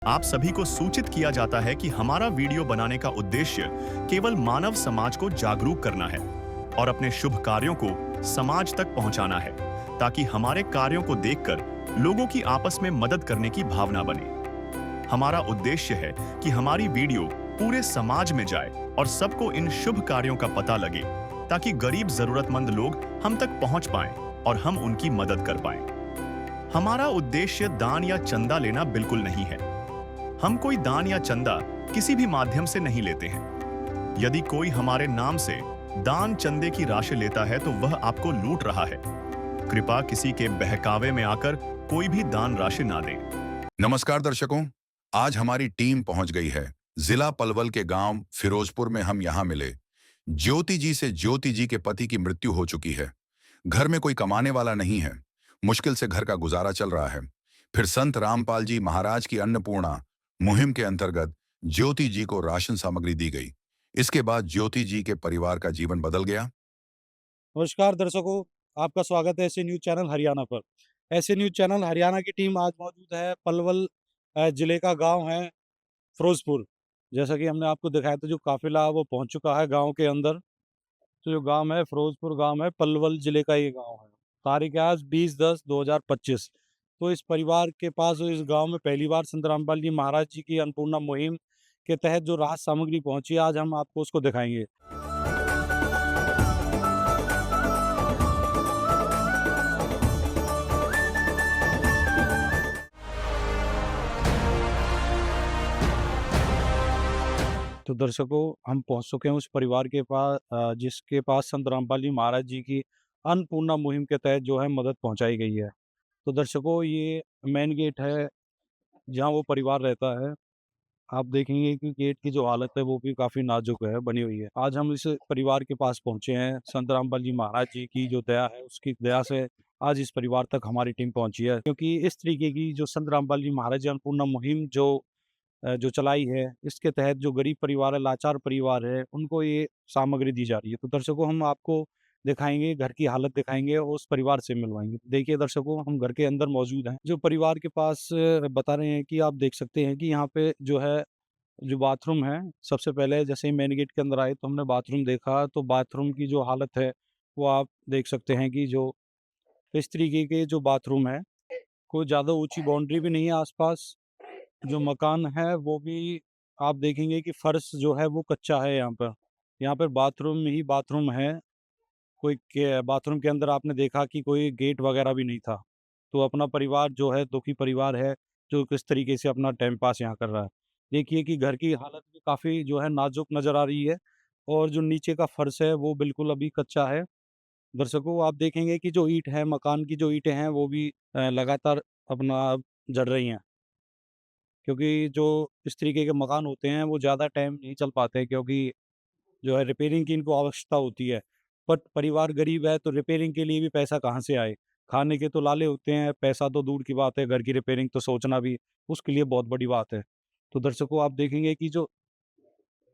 आप सभी को सूचित किया जाता है कि हमारा वीडियो बनाने का उद्देश्य केवल मानव समाज को जागरूक करना है और अपने शुभ कार्यों को समाज तक पहुंचाना है, ताकि हमारे कार्यों को देखकर लोगों की आपस में मदद करने की भावना बने। हमारा उद्देश्य है कि हमारी वीडियो पूरे समाज में जाए और सबको इन शुभ कार्यों का पता लगे, ताकि गरीब जरूरतमंद लोग हम तक पहुंच पाएं और हम उनकी मदद कर पाएं। हमारा उद्देश्य दान या चंदा लेना बिल्कुल नहीं है। हम कोई दान या चंदा किसी भी माध्यम से नहीं लेते हैं। यदि कोई हमारे नाम से दान चंदे की राशि लेता है तो वह आपको लूट रहा है। कृपया किसी के बहकावे में आकर कोई भी दान राशि ना दें। नमस्कार दर्शकों, आज हमारी टीम पहुंच गई है जिला पलवल के गांव फिरोजपुर में। हम यहां मिले ज्योति जी से। ज्योति जी के पति की मृत्यु हो चुकी है। घर में कोई कमाने वाला नहीं है, मुश्किल से घर का गुजारा चल रहा है। फिर संत रामपाल जी महाराज की अन्नपूर्णा मुहिम के अंतर्गत ज्योति जी को राशन सामग्री दी गई। इसके बाद ज्योति जी के परिवार का जीवन बदल गया। नमस्कार दर्शकों, आपका स्वागत है ऐसे न्यूज़ चैनल हरियाणा पर। ऐसे न्यूज़ चैनल हरियाणा की टीम आज मौजूद है पलवल जिले का गांव है फिरोजपुर। जैसा कि हमने आपको दिखाया था, जो काफिला वो पहुंच चुका है गांव के अंदर। तो जो गांव है फिरोजपुर गांव है, पलवल जिले का ये गांव है। तारीख है आज 20/10/2025। तो इस परिवार के पास इस गांव में पहली बार संत रामपाल जी महाराज जी की अन्नपूर्णा मुहिम के तहत जो राहत सामग्री पहुंची है, आज हम आपको उसको दिखाएंगे। तो दर्शकों, हम पहुंच चुके हैं उस परिवार के पास जिसके पास संत रामपाल जी महाराज जी की अन्नपूर्णा मुहिम के तहत जो है मदद पहुंचाई गई है। तो दर्शकों, ये मेन गेट है जहां वो परिवार रहता है। आप देखेंगे कि गेट की जो हालत है वो भी काफ़ी नाजुक है, बनी हुई है। आज हम इस परिवार के पास पहुंचे हैं। संत रामपाल जी महाराज जी की जो दया है, उसकी दया से आज इस परिवार तक हमारी टीम पहुंची है। क्योंकि इस तरीके की जो संत रामपाल जी महाराज जी अन्नपूर्णा मुहिम जो चलाई है, इसके तहत जो गरीब परिवार है, लाचार परिवार है, उनको ये सामग्री दी जा रही है। तो दर्शकों, हम आपको दिखाएँगे, घर की हालत दिखाएँगे और उस परिवार से मिलवाएँगे। देखिए दर्शकों, हम घर के अंदर मौजूद हैं। जो परिवार के पास बता रहे हैं कि आप देख सकते हैं कि यहाँ पे जो है, जो बाथरूम है, सबसे पहले जैसे ही मेन गेट के अंदर आए तो हमने बाथरूम देखा, तो बाथरूम की जो हालत है, वो आप देख सकते हैं कि जो इस तरीके के जो बाथरूम है, कोई ज़्यादा ऊँची बाउंड्री भी नहीं है आस-पास। जो मकान है वो भी आप देखेंगे कि फर्श जो है वो कच्चा है यहाँ पर। यहाँ पर बाथरूम ही बाथरूम है। कोई के बाथरूम के अंदर आपने देखा कि कोई गेट वगैरह भी नहीं था। तो अपना परिवार जो है दुखी परिवार है, जो किस तरीके से अपना टाइम पास यहाँ कर रहा है। देखिए कि घर की हालत भी काफ़ी जो है नाज़ुक नज़र आ रही है और जो नीचे का फर्श है वो बिल्कुल अभी कच्चा है। दर्शकों, आप देखेंगे कि जो ईंट है, मकान की जो ईंटें हैं वो भी लगातार अपना जड़ रही हैं। क्योंकि जो इस तरीके के मकान होते हैं वो ज़्यादा टाइम नहीं चल पाते, क्योंकि जो है रिपेयरिंग की इनको आवश्यकता होती है। बट परिवार गरीब है तो रिपेयरिंग के लिए भी पैसा कहाँ से आए? खाने के तो लाले होते हैं, पैसा तो दूर की बात है, घर की रिपेयरिंग तो सोचना भी उसके लिए बहुत बड़ी बात है। तो दर्शकों, आप देखेंगे कि जो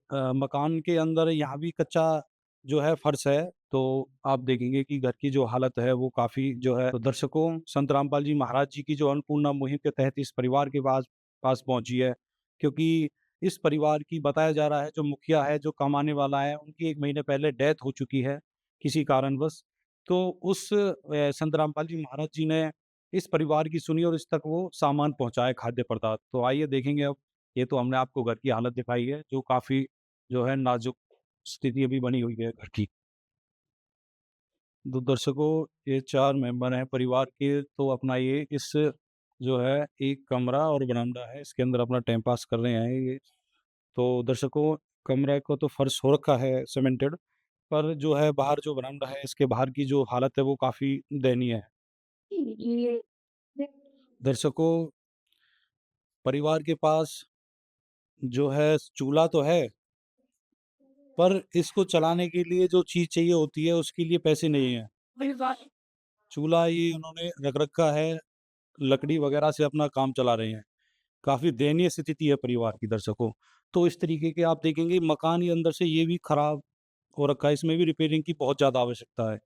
मकान के अंदर यहाँ भी कच्चा जो है फर्श है, तो आप देखेंगे कि घर की जो हालत है वो काफ़ी जो है। तो दर्शकों, संत रामपाल जी महाराज जी की जो अन्नपूर्णा मुहिम के तहत इस परिवार के पास पास पहुँची है, क्योंकि इस परिवार की बताया जा रहा है जो मुखिया है, जो कमाने वाला है, उनकी 1 महीने पहले डेथ हो चुकी है किसी कारणवश। तो उस संत रामपाल जी महाराज जी ने इस परिवार की सुनी और इस तक वो सामान पहुँचाए, खाद्य पदार्थ। तो आइए देखेंगे अब। ये तो हमने आपको घर की हालत दिखाई है, जो काफ़ी जो है नाजुक स्थिति अभी बनी हुई है घर की। तो दर्शकों, ये 4 मेंबर हैं परिवार के, तो अपना ये इस जो है एक कमरा और बरामदा है, इसके अंदर अपना टाइम पास कर रहे हैं ये। तो दर्शकों, कमरे को तो फर्श हो रखा है सीमेंटेड, पर जो है बाहर जो बरामदा है, इसके बाहर की जो हालत है वो काफ़ी दयनीय है। दर्शकों, परिवार के पास जो है चूल्हा तो है, पर इसको चलाने के लिए जो चीज़ चाहिए होती है उसके लिए पैसे नहीं हैं। चूल्हा ये उन्होंने रख रखा है, लकड़ी वगैरह से अपना काम चला रहे हैं। काफ़ी दयनीय स्थिति है परिवार की दर्शकों। तो इस तरीके के आप देखेंगे मकान ये अंदर से ये भी खराब हो रखा है, इसमें भी रिपेयरिंग की बहुत ज़्यादा आवश्यकता है।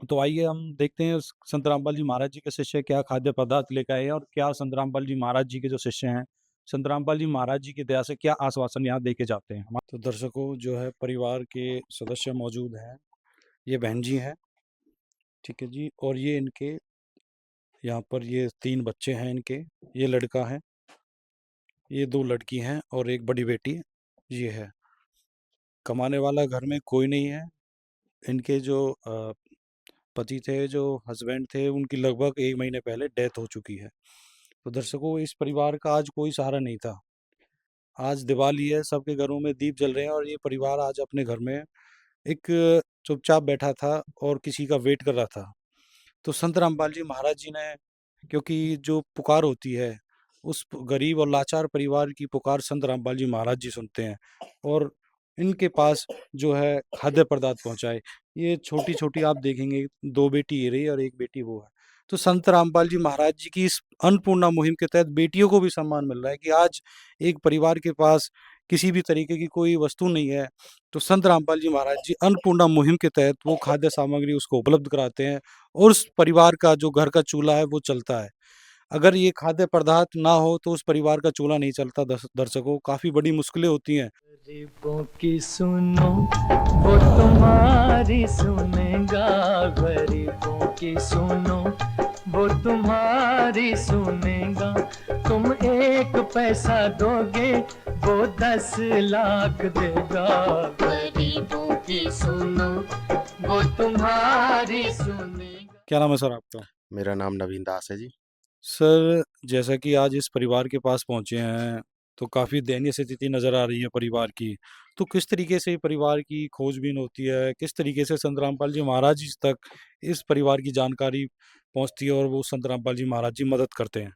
तो आइए हम देखते हैं उस संत रामपाल जी महाराज जी के शिष्य क्या खाद्य पदार्थ लेकर आए हैं और क्या संत रामपाल जी महाराज जी के जो शिष्य हैं, संतरामपाल जी महाराज जी की दया से क्या आश्वासन यहाँ देके जाते हैं तो दर्शकों जो है परिवार के सदस्य मौजूद हैं, ये बहन जी हैं, ठीक है जी, और ये इनके यहाँ पर ये 3 बच्चे हैं इनके, ये लड़का है, ये 2 लड़की हैं और एक बड़ी बेटी ये है। कमाने वाला घर में कोई नहीं है। इनके जो पति थे, जो हस्बैंड थे, उनकी लगभग 1 महीने पहले डेथ हो चुकी है। तो दर्शकों इस परिवार का आज कोई सहारा नहीं था। आज दिवाली है, सबके घरों में दीप जल रहे हैं और ये परिवार आज अपने घर में एक चुपचाप बैठा था और किसी का वेट कर रहा था। तो संत रामपाल जी महाराज जी ने, क्योंकि जो पुकार होती है, उस गरीब और लाचार परिवार की पुकार संत रामपाल जी महाराज जी सुनते हैं और इनके पास जो है खाद्य पदार्थ पहुँचाए। ये छोटी-छोटी आप देखेंगे 2 बेटी ये रही और 1 बेटी वो है। तो संत रामपाल जी महाराज जी की इस अन्नपूर्णा मुहिम के तहत बेटियों को भी सम्मान मिल रहा है कि आज एक परिवार के पास किसी भी तरीके की कोई वस्तु नहीं है, तो संत रामपाल जी महाराज जी अन्नपूर्णा मुहिम के तहत वो खाद्य सामग्री उसको उपलब्ध कराते हैं और उस परिवार का जो घर का चूल्हा है वो चलता है। अगर ये खाद्य पदार्थ ना हो तो उस परिवार का चूल्हा नहीं चलता। दर्शकों काफ़ी बड़ी मुश्किलें होती हैं। गरीबों की सुनो वो तुम्हारी सुनेगा, गरीबों की सुनो वो तुम्हारी सुनेगा। तुम 1 पैसा दोगे वो 10 लाख देगा। गरीबों की सुनो वो तुम्हारी सुनेगा। क्या नाम है सर आपका? मेरा नाम नवीन दास है जी। सर, जैसा कि आज इस परिवार के पास पहुँचे हैं, तो काफ़ी दयनीय स्थिति नज़र आ रही है परिवार की। तो किस तरीके से परिवार की खोजबीन होती है? किस तरीके से संत रामपाल जी महाराज जी तक इस परिवार की जानकारी पहुँचती है और वो संत रामपाल जी महाराज जी मदद करते हैं?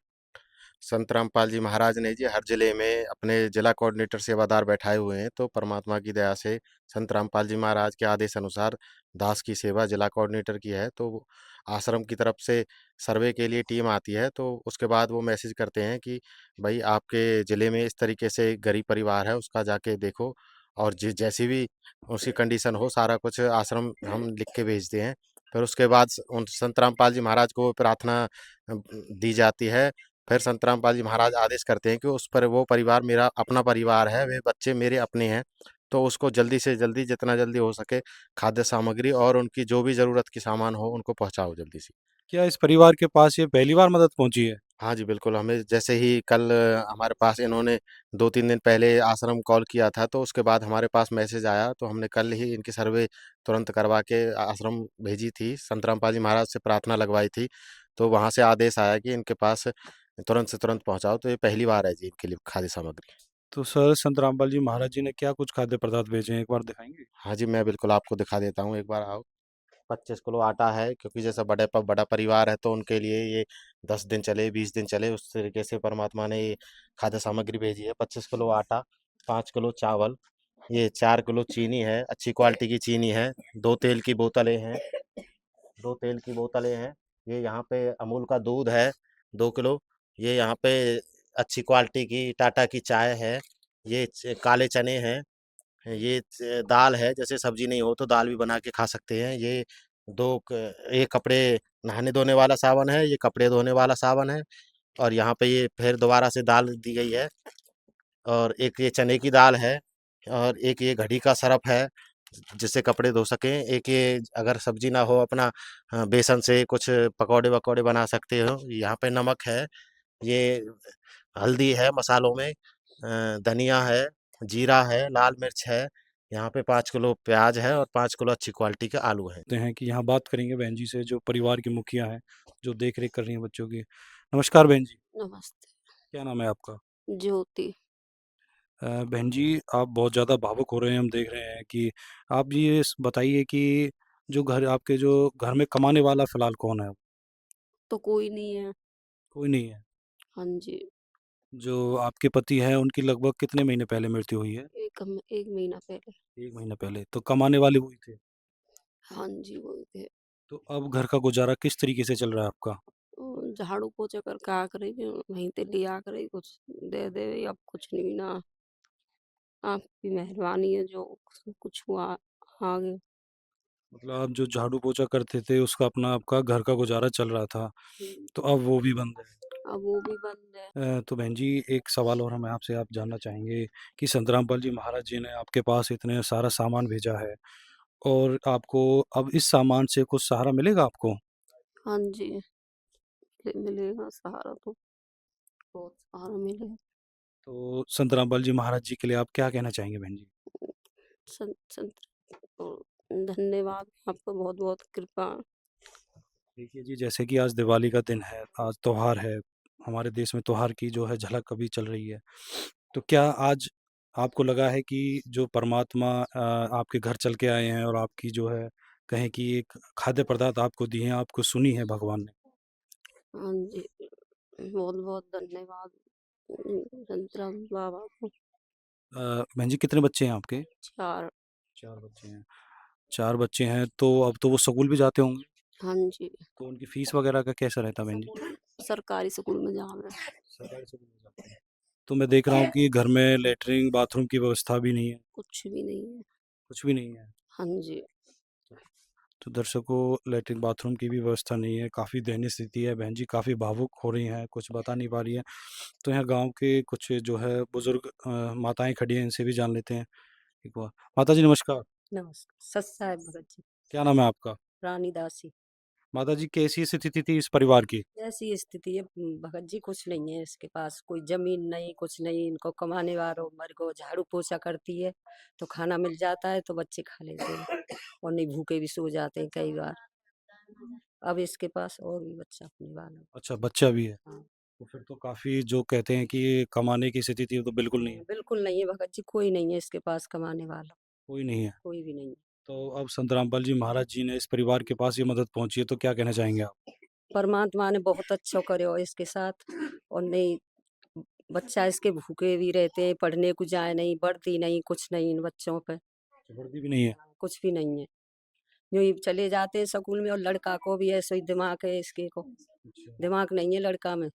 संत रामपाल जी महाराज ने जी हर जिले में अपने जिला कोऑर्डिनेटर सेवादार बैठाए हुए हैं, तो परमात्मा की दया से संत रामपाल जी महाराज के आदेश अनुसार दास की सेवा जिला कोऑर्डिनेटर की है। तो वो आश्रम की तरफ से सर्वे के लिए टीम आती है, तो उसके बाद वो मैसेज करते हैं कि भाई आपके ज़िले में इस तरीके से गरीब परिवार है, उसका जाके देखो और जैसी भी उसकी कंडीशन हो सारा कुछ आश्रम हम लिख के भेजते हैं। फिर उसके बाद उन संत रामपाल जी महाराज को प्रार्थना दी जाती है। फिर संत रामपाल जी महाराज आदेश करते हैं कि उस पर वो परिवार मेरा अपना परिवार है, वे बच्चे मेरे अपने हैं, तो उसको जल्दी से जल्दी जितना जल्दी हो सके खाद्य सामग्री और उनकी जो भी ज़रूरत की सामान हो उनको पहुँचाओ जल्दी से। क्या इस परिवार के पास ये पहली बार मदद पहुँची है? हाँ जी, बिल्कुल, हमें जैसे ही कल हमारे पास इन्होंने 2-3 दिन पहले आश्रम कॉल किया था, तो उसके बाद हमारे पास मैसेज आया, तो हमने कल ही इनकी सर्वे तुरंत करवा के आश्रम भेजी थी, संत रामपाल जी महाराज से प्रार्थना लगवाई थी, तो वहाँ से आदेश आया कि इनके पास तुरंत से तुरंत पहुँचाओ, तो ये पहली बार है जी इनके लिए खाद्य सामग्री। तो सर संत रामपाल जी महाराज जी ने क्या कुछ खाद्य पदार्थ भेजे हैं, एक बार दिखाएँगे? हाँ जी, मैं बिल्कुल आपको दिखा देता हूँ, एक बार आओ। 25 किलो आटा है, क्योंकि जैसा बड़ा परिवार है तो उनके लिए ये 10 दिन चले, 20 दिन चले, उस तरीके से परमात्मा ने ये खाद्य सामग्री भेजी है। 25 किलो आटा, 5 किलो चावल, ये 4 किलो चीनी है, अच्छी क्वालिटी की चीनी है, 2 तेल की बोतलें हैं, 2 तेल की बोतलें हैं। ये यहाँ पे अमूल का दूध है 2 किलो, ये यहाँ पे अच्छी क्वालिटी की टाटा की चाय है, ये काले चने हैं, ये दाल है, जैसे सब्जी नहीं हो तो दाल भी बना के खा सकते हैं। ये ये कपड़े नहाने धोने वाला साबुन है, ये कपड़े धोने वाला साबुन है और यहाँ पे ये फिर दोबारा से दाल दी गई है और एक ये चने की दाल है और एक ये घड़ी का सरफ है जिससे कपड़े धो सकें। एक ये अगर सब्जी ना हो अपना बेसन से कुछ पकौड़े वकौड़े बना सकते हो। यहाँ पे नमक है, ये हल्दी है मसालों में, धनिया है, जीरा है, लाल मिर्च है, यहाँ पे 5 किलो प्याज है और 5 किलो अच्छी क्वालिटी के आलू हैं। करते हैं कि यहाँ बात करेंगे बहन जी से जो परिवार की मुखिया हैं, जो देख-रेख कर रही हैं बच्चों की। नमस्कार बहन जी, नमस्ते। क्या नाम है आपका? ज्योति। बहन जी आप बहुत ज़्यादा भावुक हो रहे हैं, हम देख रहे हैं कि आप ये बताइए कि जो घर में कमाने वाला फ़िलहाल कौन है? तो कोई नहीं है। कोई नहीं है। हाँ जी। जो आपके पति हैं उनकी लगभग कितने महीने पहले मृत्यु हुई है? 1 महीना पहले। 1 महीना पहले, तो कमाने वाले वही थे। हाँ जी, वही थे। तो अब घर का गुज़ारा किस तरीके से चल रहा है आपका? झाड़ू पोछा कर का करेगी, वहीं ते लिया करे कुछ दे दे, अब कुछ नहीं ना। आपकी मेहरबानी है जो कुछ हुआ आगे। मतलब आप जो झाड़ू पोछा करते थे उसका अपना आपका घर का गुज़ारा चल रहा था, हुँ, तो अब वो भी बंद है। अब वो भी बंद है। तो बहन जी एक सवाल और हम आपसे आप जानना चाहेंगे कि संतरामपाल जी महाराज जी ने आपके पास इतने सारा सामान भेजा है और आपको अब इस सामान से कुछ सहारा मिलेगा आपको? हाँ जी, मिलेगा सहारा तो, बहुत सहारा मिलेगा। तो संतरामपाल जी महाराज जी के लिए आप क्या कहना चाहेंगे बहन जी? संत धन्यवाद, आपका बहुत-बहुत कृपा। देखिए जी जैसे कि आज दिवाली का दिन है, आज त्योहार है, हमारे देश में त्योहार की जो है झलक अभी चल रही है। तो क्या आज आपको लगा है कि जो परमात्मा आपके घर चल के आए हैं और आपकी जो है कहें कि एक खाद्य पदार्थ आपको दी हैं, आपको सुनी है भगवान ने? हाँ जी, बहुत-बहुत धन्यवाद संतराम बाबा को। बहन जी कितने बच्चे हैं आपके? 4। 4 बच्चे हैं। 4 बच्चे हैं तो अब तो वो स्कूल भी जाते होंगे? हाँ जी, तो उनकी फीस वगैरह का कैसा रहता है बहन जी? सरकारी स्कूल में जा रहे हैं। सरकारी स्कूल में जाते हैं। तो मैं देख रहा हूँ कि घर में लैट्रिन, बाथरूम की व्यवस्था भी नहीं है, कुछ भी नहीं है। कुछ भी नहीं है। हाँ जी, तो दर्शकों लैट्रिन बाथरूम की भी व्यवस्था नहीं है, काफ़ी दयनीय स्थिति है। बहन जी काफ़ी भावुक हो रही हैं, कुछ बता नहीं पा रही हैं। तो यहाँ गाँव के कुछ जो है बुज़ुर्ग माताएँ खड़ी हैं, इनसे भी जान लेते हैं एक बार। माता जी नमस्कार, नमस्कार। सत साहेब भगत जी, क्या नाम है आपका? रानी दासी। माता जी कैसी स्थिति थी इस परिवार की? ऐसी स्थिति है भगत जी, कुछ नहीं है इसके पास, कोई जमीन नहीं, कुछ नहीं। इनको कमाने वालों मर को झाड़ू पोछा करती है तो खाना मिल जाता है तो बच्चे खा लेते हैं और नहीं भूखे भी सो जाते हैं कई बार। अब इसके पास और भी बच्चा अपने वाला। अच्छा बच्चा भी है, हाँ, तो फिर तो काफ़ी जो कहते हैं कि कमाने की स्थिति थी, वो तो बिल्कुल नहीं है, बिल्कुल नहीं है भगत जी, कोई नहीं है इसके पास कमाने वाला, कोई नहीं है। कोई भी नहीं है। तो अब संत रामपाल जी महाराज जी ने इस परिवार के पास ये मदद पहुँची है, तो क्या कहना चाहेंगे आप? परमात्मा ने बहुत अच्छा करे इसके साथ। और नहीं, बच्चा इसके भूखे भी रहते हैं, पढ़ने को जाए नहीं, वर्दी नहीं, कुछ नहीं इन बच्चों पे, वर्दी भी नहीं है? कुछ भी नहीं है। यूं ही चले जाते हैं स्कूल में। और लड़का को भी ऐसे ही दिमाग है इसके को, अच्छा। दिमाग नहीं है लड़का में।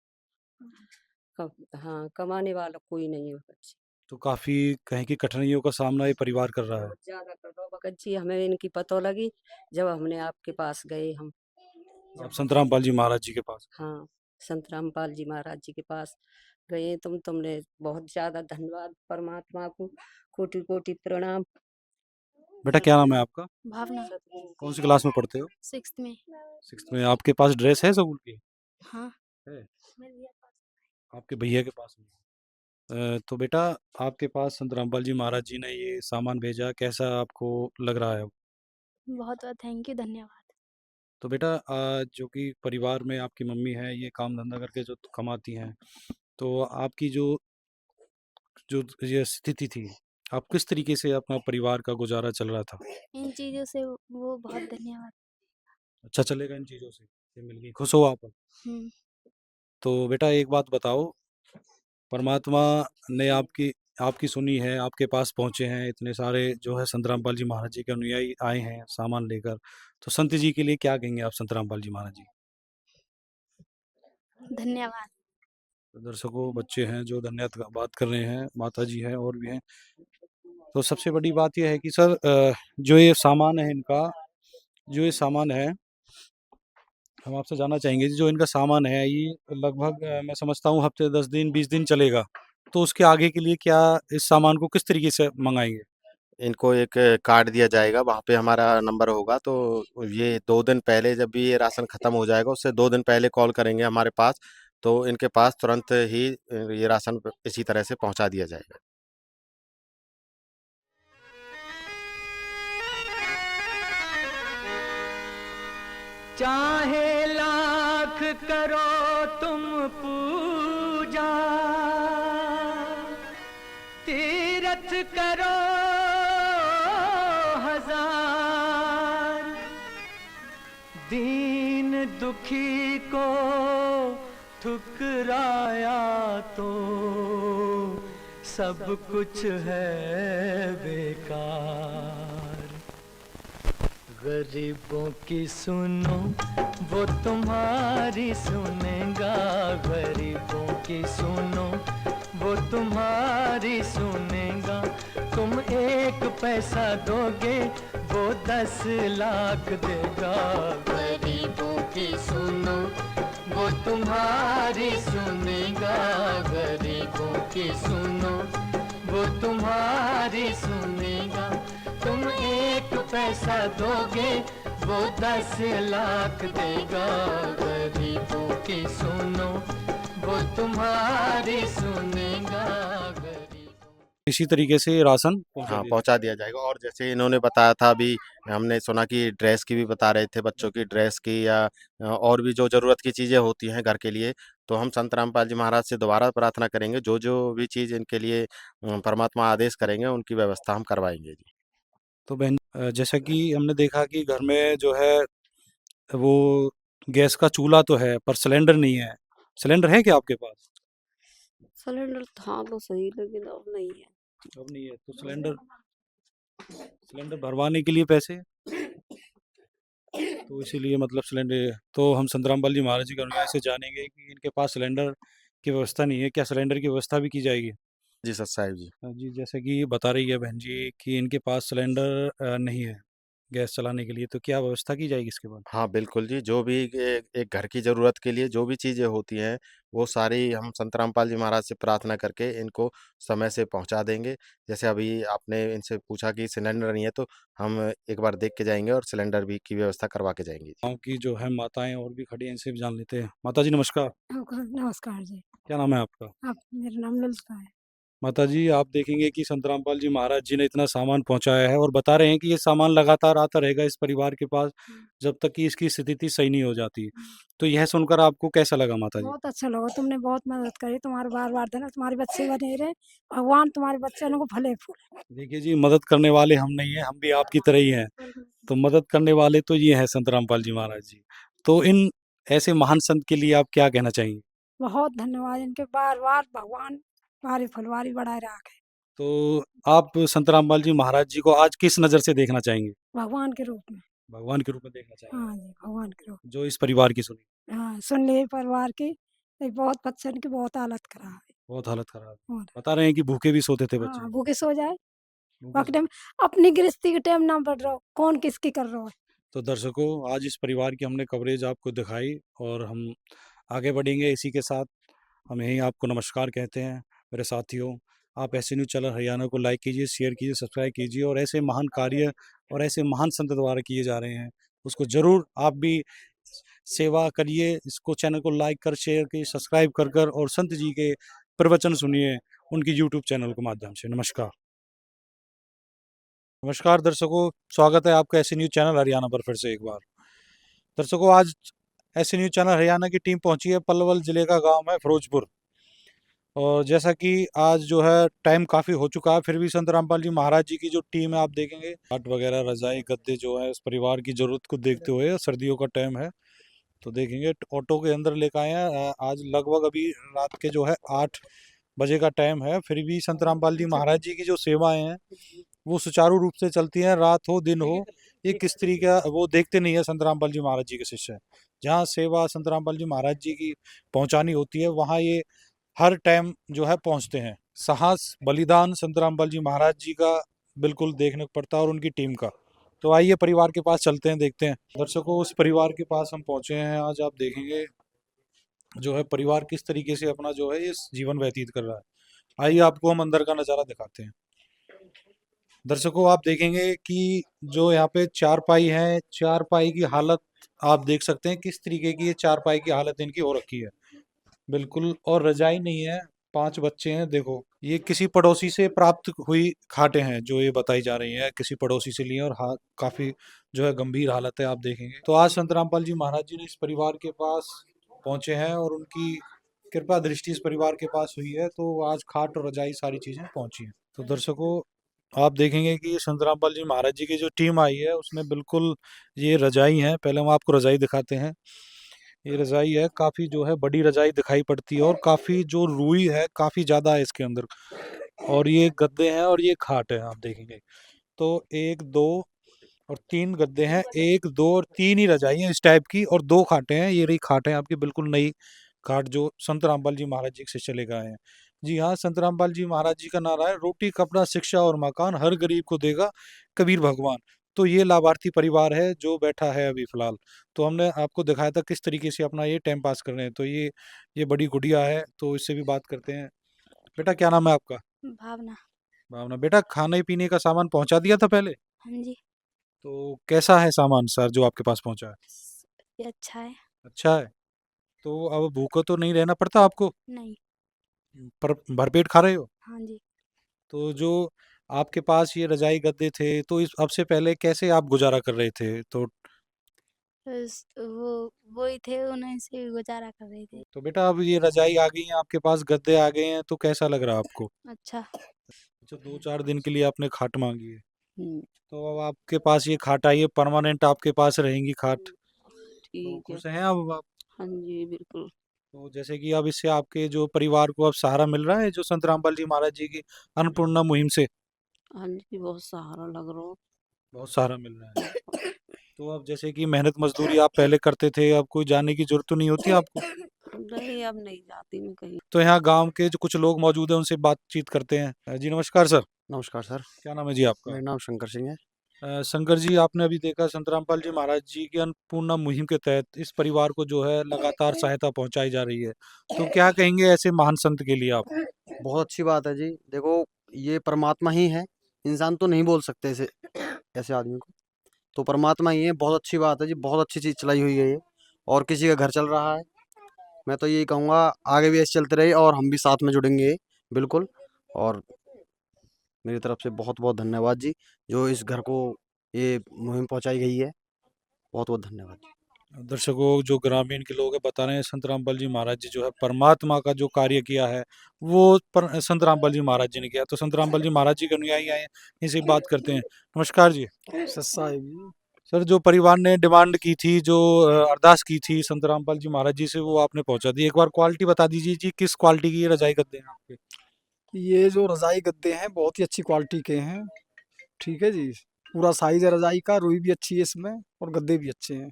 हाँ, कमाने वाला कोई नहीं है बच्चे। तो काफ़ी कहें कि कठिनाइयों का सामना ये परिवार कर रहा है। बहुत ज्यादा कर दो भगत जी, हमें इनकी पतो लगी जब हमने आपके पास गए हम। आप संत रामपाल जी महाराज जी के पास? हाँ, संत रामपाल जी महाराज जी के पास गए। तुमने बहुत ज्यादा धन्यवाद परमात्मा को, कोटि कोटि प्रणाम। बेटा क्या नाम है आपका? भावना कौन सी क्लास में पढ़ते हो? 6th में। 6th में। आपके पास ड्रेस है स्कूल की? हाँ। है? आपके भैया के पास नहीं है। तो बेटा आपके पास संत रामपाल जी महाराज जी ने ये सामान भेजा, कैसा आपको लग रहा है अब? बहुत-बहुत थैंक यू, धन्यवाद। तो बेटा जो कि परिवार में आपकी मम्मी है, ये काम धंधा करके जो कमाती हैं, तो आपकी जो जो ये स्थिति थी, आप किस तरीके से अपना परिवार का गुजारा चल रहा था? इन चीज़ों से वो बहुत धन्यवाद। अच्छा चलेगा इन चीज़ों से, ये मिल गई, खुश हो आप अब? हुँ। तो बेटा एक बात बताओ, परमात्मा ने आपकी आपकी सुनी है, आपके पास पहुँचे हैं, इतने सारे जो है संत रामपाल जी महाराज जी के अनुयायी आए हैं सामान लेकर, तो संत जी के लिए क्या कहेंगे आप संत रामपाल जी महाराज जी? धन्यवाद। तो दर्शकों बच्चे हैं जो धन्यवाद का बात कर रहे हैं, माता जी हैं और भी हैं। तो सबसे बड़ी बात ये है कि सर जो ये सामान है इनका, जो ये सामान है, हम आपसे जानना चाहेंगे जो इनका सामान है ये लगभग मैं समझता हूँ हफ्ते 10 दिन 20 दिन चलेगा। तो उसके आगे के लिए क्या इस सामान को किस तरीके से मँगाएँगे? इनको एक कार्ड दिया जाएगा, वहाँ पे हमारा नंबर होगा, तो ये 2 दिन पहले जब भी ये राशन खत्म हो जाएगा, उससे 2 दिन पहले कॉल करेंगे हमारे पास, तो इनके पास तुरंत ही ये राशन इसी तरह से पहुँचा दिया जाएगा। चाहे लाख करो तुम पूजा, तीरथ करो हजार, दीन दुखी को ठुकराया तो सब कुछ है बेकार। गरीबों की सुनो वो तुम्हारी सुनेगा, गरीबों की सुनो वो तुम्हारी सुनेगा। तुम एक पैसा दोगे वो 10 लाख देगा। गरीबों की सुनो वो तुम्हारी सुनेगा, गरीबों की सुनो वो तुम्हारी सुनेगा। तुम एक पैसा दोगे वो 10 लाख देगा, गरीबों की सुनो वो तुम्हारी सुनेगा। इसी तरीके से राशन पहुंचा हाँ, दिया पहुँचा दिया जाएगा। और जैसे इन्होंने बताया था अभी, हमने सुना कि ड्रेस की भी बता रहे थे, बच्चों की ड्रेस की या और भी जो ज़रूरत की चीज़ें होती हैं घर के लिए, तो हम संत रामपाल जी महाराज से दोबारा प्रार्थना करेंगे, जो भी चीज़ इनके लिए परमात्मा आदेश करेंगे, उनकी व्यवस्था हम करवाएँगे जी। तो बहन जैसा कि हमने देखा कि घर में जो है वो गैस का चूल्हा तो है पर सिलेंडर नहीं है। सिलेंडर है क्या आपके पास? सिलेंडर था तो सही, लेकिन अब नहीं है। अब नहीं है तो सिलेंडर भरवाने के लिए पैसे, तो इसीलिए मतलब सिलेंडर, तो हम संत रामपाल जी महाराज जी के अनुयायी से जानेंगे कि इनके पास सिलेंडर की व्यवस्था नहीं है, क्या सिलेंडर की व्यवस्था भी की जाएगी? जी सत साहिब जी। जी, जैसे कि बता रही है बहन जी कि इनके पास सिलेंडर नहीं है गैस चलाने के लिए, तो क्या व्यवस्था की जाएगी इसके बाद? हाँ, बिल्कुल जी, जो भी एक घर की ज़रूरत के लिए जो भी चीज़ें होती हैं, वो सारी हम संत रामपाल जी महाराज से प्रार्थना करके इनको समय से पहुँचा देंगे। जैसे अभी आपने इनसे पूछा कि सिलेंडर नहीं है, तो हम एक बार देख के जाएँगे और सिलेंडर भी की व्यवस्था करवा के जाएँगे जी। गाँव की जो है माताएं और भी खड़ी हैं, इनसे भी जान लेते हैं। माता जी नमस्कार, नमस्कार जी। क्या नाम है आपका? आप मेरा नाम ललिता है। माता जी, आप देखेंगे कि संत रामपाल जी महाराज जी ने इतना सामान पहुँचाया है और बता रहे हैं कि ये सामान लगातार आता रहेगा इस परिवार के पास जब तक कि इसकी स्थिति सही नहीं हो जाती। तो यह सुनकर आपको कैसा लगा माता जी? बहुत अच्छा लगा, तुमने बहुत मदद करी, तुम्हारा बार-बार देना, तुम्हारे बच्चे बने रहे, भगवान तुम्हारे बच्चों को फले-फूले। देखिए जी, मदद करने वाले हम नहीं हैं, हम भी आपकी तरह ही हैं। तो मदद करने वाले तो ये हैं संत रामपाल जी महाराज जी। तो इन ऐसे महान संत के लिए आप क्या कहना चाहेंगे? बहुत धन्यवाद, इनके बार-बार भगवान तुम्हारी फुलवारी बढ़ाए रखे, तो आप संत रामपाल जी महाराज जी को आज किस नज़र से देखना चाहेंगे? भगवान के रूप में। भगवान के रूप में देखना चाहेंगे, हाँ जी, भगवान के रूप जो इस परिवार की सुनी। में। हाँ, सुन लिए परिवार की, ये बहुत बच्चों की बहुत हालत खराब है। बहुत हालत खराब है। और बता रहे हैं कि भूखे भी सोते थे बच्चे। हाँ, भूखे सो जाए, भूखे वक्त टाइम अपनी गृहस्थी के टाइम ना बढ़ रहा हो, कौन किसकी कर रहा है। तो दर्शकों, आज इस परिवार की हमने कवरेज आपको दिखाई और हम आगे बढ़ेंगे इसी के साथ। हम यहीं आपको नमस्कार कहते हैं मेरे साथियों। आप ऐसे न्यूज़ चैनल हरियाणा को लाइक कीजिए, शेयर कीजिए, सब्सक्राइब कीजिए और ऐसे महान कार्य और ऐसे महान संत द्वारा किए जा रहे हैं उसको ज़रूर आप भी सेवा करिए। इसको चैनल को लाइक कर, शेयर कीजिए, सब्सक्राइब कर और संत जी के प्रवचन सुनिए उनकी यूट्यूब चैनल के माध्यम से। नमस्कार। नमस्कार दर्शकों, स्वागत है आपका ऐसे न्यूज़ चैनल हरियाणा पर फिर से एक बार। दर्शकों, आज ऐसे न्यूज़ चैनल हरियाणा की टीम पहुंची है, पलवल जिले का गांव है फिरोजपुर। और जैसा कि आज जो है टाइम काफ़ी हो चुका है, फिर भी संत रामपाल जी महाराज जी की जो टीम है आप देखेंगे, खाट वगैरह रजाई गद्दे जो है इस परिवार की ज़रूरत को देखते हुए, सर्दियों का टाइम है तो देखेंगे ऑटो के अंदर लेकर आए हैं। आज लगभग अभी रात के जो है 8 बजे का टाइम है, फिर भी संत रामपाल जी महाराज जी की जो सेवाएं हैं वो सुचारू रूप से चलती हैं, रात हो दिन हो। ये किस तरीका वो देखते नहीं है संत रामपाल जी महाराज जी के शिष्य। जहाँ सेवा संत रामपाल जी महाराज जी की पहुँचानी होती है वहाँ ये हर टाइम जो है पहुँचते हैं। साहस बलिदान संत रामपाल जी महाराज जी का बिल्कुल देखने को पड़ता है और उनकी टीम का। तो आइए परिवार के पास चलते हैं, देखते हैं। दर्शकों, उस परिवार के पास हम पहुँचे हैं। आज आप देखेंगे जो है परिवार किस तरीके से अपना जो है ये जीवन व्यतीत कर रहा है। आइए आपको हम अंदर का नज़ारा दिखाते हैं। दर्शकों, आप देखेंगे कि जो यहाँ पे चारपाई है, चारपाई की हालत आप देख सकते हैं किस तरीके की ये चारपाई की हालत इनकी हो रखी है बिल्कुल। और रजाई नहीं है, 5 बच्चे हैं। देखो, ये किसी पड़ोसी से प्राप्त हुई खाटें हैं जो ये बताई जा रही हैं, किसी पड़ोसी से लिए और काफ़ी जो है गंभीर हालत है आप देखेंगे। तो आज संत रामपाल जी महाराज जी ने इस परिवार के पास पहुँचे हैं और उनकी कृपा दृष्टि इस परिवार के पास हुई है, तो आज खाट और रजाई सारी चीज़ें पहुँची हैं। तो दर्शकों, आप देखेंगे कि संत रामपाल जी महाराज जी की जो टीम आई है उसमें बिल्कुल ये रजाई हैं। पहले हम आपको रजाई दिखाते हैं। ये रजाई है, काफ़ी जो है बड़ी रजाई दिखाई पड़ती है और काफ़ी जो रुई है काफ़ी ज़्यादा है इसके अंदर। और ये गद्दे हैं और ये खाट है आप देखेंगे। तो 1 2 और 3 गद्दे हैं, 1 2 और 3 ही रजाई हैं इस टाइप की और 2 खाटें हैं। ये रही खाट है आपकी बिल्कुल नई खाट जो संत रामपाल जी महाराज जी से चले गए हैं। जी हाँ, संत रामपाल जी महाराज जी का नारा है, रोटी कपड़ा शिक्षा और मकान हर गरीब को देगा कबीर भगवान। तो ये लाभार्थी परिवार है जो बैठा है अभी फिलहाल। तो हमने आपको दिखाया था किस तरीके से अपना ये टाइम पास कर रहे हैं। तो ये बड़ी गुड़िया है, तो इससे भी बात करते हैं। बेटा क्या नाम है आपका? भावना। भावना। बेटा खाने पीने का सामान पहुंचा दिया था पहले? हाँ जी। तो कैसा है सामान सर जो आपके पास पहुंचा है? ये अच्छा है। अच्छा है। तो अब भूखा तो नहीं रहना पड़ता आपको? नहीं। पर भरपेट खा रहे हो? हाँ जी। तो जो आपके पास ये रजाई गद्दे थे, तो इस अब से पहले कैसे आप गुजारा कर रहे थे? तो वो ही थे, उन्हीं से गुजारा कर रहे थे। तो बेटा अब ये रजाई आ गई है आपके पास, गद्दे आ गए हैं, तो कैसा लग रहा है आपको? अच्छा। अच्छा 2-4 दिन के लिए आपने खाट मांगी है। हम्म, तो अब आपके पास ये खाट आई है, परमानेंट आपके पास रहेंगी खाट। तो ठीक है। खुश हैं अब आप? हाँ जी बिल्कुल। तो जैसे कि अब इससे आपके जो परिवार को अब सहारा मिल रहा है, जो संत रामपाल जी महाराज जी की अन्नपूर्णा मुहिम से हाँ जी बहुत सहारा लग रहा हो। बहुत सहारा मिल रहा है। तो अब जैसे कि मेहनत मजदूरी आप पहले करते थे, अब कोई जाने की जरूरत तो नहीं होती आपको? नहीं अब नहीं जाती मैं कहीं। तो यहाँ गांव के जो कुछ लोग मौजूद हैं उनसे बातचीत करते हैं। जी नमस्कार सर। नमस्कार सर, क्या नाम है जी आपका? मेरा नाम शंकर सिंह है। शंकर जी, आपने अभी देखा संत रामपाल जी महाराज जी की अन्नपूर्णा मुहिम के तहत इस परिवार को जो है लगातार सहायता पहुंचाई जा रही है। तो क्या कहेंगे ऐसे महान संत के लिए आप? बहुत अच्छी बात है जी। देखो ये परमात्मा ही है, इंसान तो नहीं बोल सकते ऐसे ऐसे आदमी को, तो परमात्मा ही है। बहुत अच्छी बात है जी, बहुत अच्छी चीज़ चलाई हुई है ये, और किसी का घर चल रहा है। मैं तो यही कहूँगा आगे भी ऐसे चलते रहे और हम भी साथ में जुड़ेंगे बिल्कुल। और मेरी तरफ से बहुत बहुत धन्यवाद जी, जो इस घर को ये मुहिम पहुंचाई गई है। बहुत बहुत धन्यवाद जी। दर्शकों, जो ग्रामीण के लोग हैं बता रहे हैं संत रामपाल जी महाराज जी जो है परमात्मा का जो कार्य किया है वो संत रामपाल जी महाराज जी ने किया। तो संत रामपाल जी महाराज जी के अनुयायी आए हैं, इनसे बात करते हैं। नमस्कार जी। सर, जो परिवार ने डिमांड की थी, जो अरदास की थी संत रामपाल जी महाराज जी से, वो आपने पहुंचा दी। एक बार क्वालिटी बता दीजिए जी, किस क्वालिटी की ये रजाई गद्दे हैं आपके? ये जो रजाई गद्दे हैं बहुत ही अच्छी क्वालिटी के हैं। ठीक है जी, पूरा साइज है रजाई का, रुई भी अच्छी है इसमें और गद्दे भी अच्छे हैं,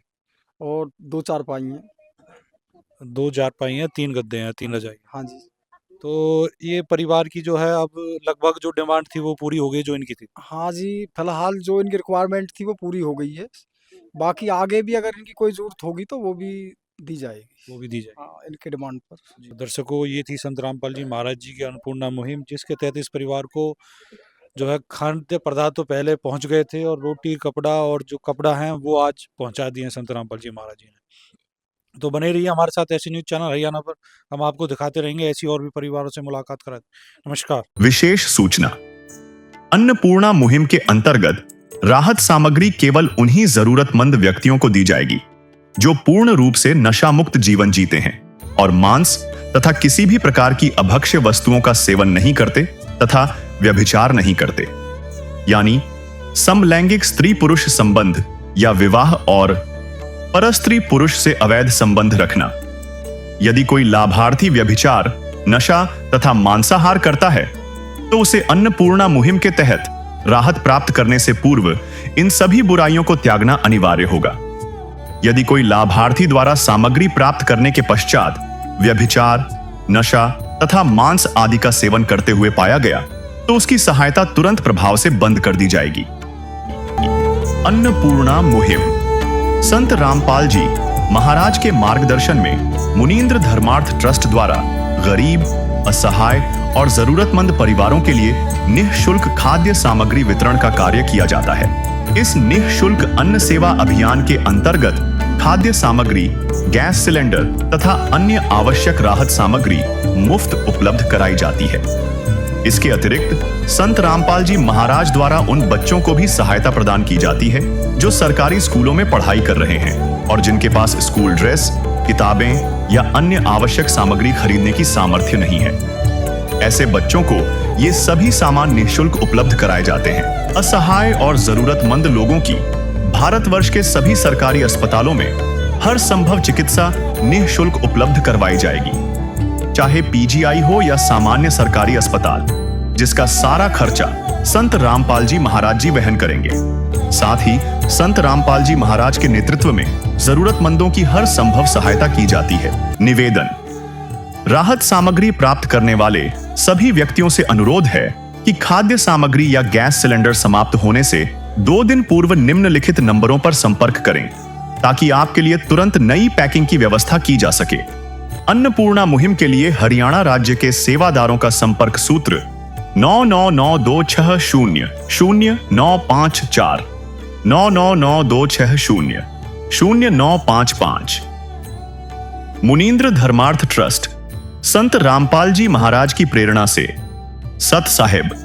और 2 चारपाई हैं। 2 चारपाई हैं, 3 गद्दे हैं, 3 रजाई। हाँ जी। तो ये परिवार की जो है अब लगभग जो डिमांड थी वो पूरी हो गई जो इनकी थी? हाँ जी, फिलहाल जो इनकी रिक्वायरमेंट थी वो पूरी हो गई है। बाकी आगे भी अगर इनकी कोई ज़रूरत होगी तो वो भी दी जाएगी। वो भी दी जाएगी। हाँ, इनके डिमांड पर। जी, दर्शकों, ये थी संत रामपाल जी महाराज जी की अन्नपूर्णा मुहिम, जिसके तहत इस परिवार को जो है खाद्य पदार्थ तो पहले पहुंच गए थे, और रोटी कपड़ा और जो कपड़ा है वो आज पहुंचा दिए हैं संत रामपाल जी महाराज जी ने। तो बने रहिए हमारे साथ ऐसी न्यूज चैनल हरियाणा पर, हम आपको दिखाते रहेंगे ऐसी और भी परिवारों से मुलाकात कराते। नमस्कार। विशेष सूचना, अन्नपूर्णा मुहिम के अंतर्गत राहत सामग्री केवल उन्हीं जरूरतमंद व्यक्तियों को दी जाएगी जो पूर्ण रूप से नशा मुक्त जीवन जीते हैं और मांस तथा किसी भी प्रकार की अभक्ष्य वस्तुओं का सेवन नहीं करते तथा व्यभिचार नहीं करते, यानी समलैंगिक स्त्री पुरुष संबंध या विवाह और परस्त्री पुरुष से अवैध संबंध रखना। यदि कोई लाभार्थी व्यभिचार, नशा तथा मांसाहार करता है तो उसे अन्नपूर्णा मुहिम के तहत राहत प्राप्त करने से पूर्व इन सभी बुराइयों को त्यागना अनिवार्य होगा। यदि कोई लाभार्थी द्वारा सामग्री प्राप्त करने के पश्चात व्यभिचार, नशा तथा मांस आदि का सेवन करते हुए पाया गया तो उसकी सहायता तुरंत प्रभाव से बंद कर दी जाएगी। अन्नपूर्णा मुहिम संत रामपाल जी महाराज के मार्गदर्शन में मुनींद्र धर्मार्थ ट्रस्ट द्वारा गरीब, असहाय और जरूरतमंद परिवारों के लिए निःशुल्क खाद्य सामग्री वितरण का कार्य किया जाता है। इस निःशुल्क अन्न सेवा अभियान के अंतर्गत खाद्य सामग्री, गैस सिलेंडर तथा अन्य आवश्यक राहत सामग्री मुफ्त उपलब्ध कराई जाती है। इसके अतिरिक्त संत रामपाल जी महाराज द्वारा उन बच्चों को भी सहायता प्रदान की जाती है जो सरकारी स्कूलों में पढ़ाई कर रहे हैं और जिनके पास स्कूल ड्रेस, किताबें या अन्य आवश्यक सामग्री खरीदने की सामर्थ्य नहीं है। ऐसे बच्चों को ये सभी सामान निःशुल्क उपलब्ध कराए जाते हैं। असहाय और जरूरतमंद लोगों की भारतवर्ष के सभी सरकारी अस्पतालों में हर संभव चिकित्सा निःशुल्क उपलब्ध करवाई जाएगी, चाहे पीजीआई हो या सामान्य सरकारी अस्पताल, जिसका सारा खर्चा संत रामपाल जी महाराज जी वहन करेंगे। साथ ही संत रामपाल जी महाराज के नेतृत्व में जरूरतमंदों की हर संभव सहायता की जाती है। निवेदन, राहत सामग्री प्राप्त करने वाले सभी व्यक्तियों से अनुरोध है कि खाद्य सामग्री या गैस सिलेंडर समाप्त होने से 2 दिन पूर्व निम्नलिखित नंबरों पर संपर्क करें ताकि आपके लिए तुरंत नई पैकिंग की व्यवस्था की जा सके। अन्नपूर्णा मुहिम के लिए हरियाणा राज्य के सेवादारों का संपर्क सूत्र 9992600954 9992600955। मुनींद्र धर्मार्थ ट्रस्ट संत रामपाल जी महाराज की प्रेरणा से सत साहिब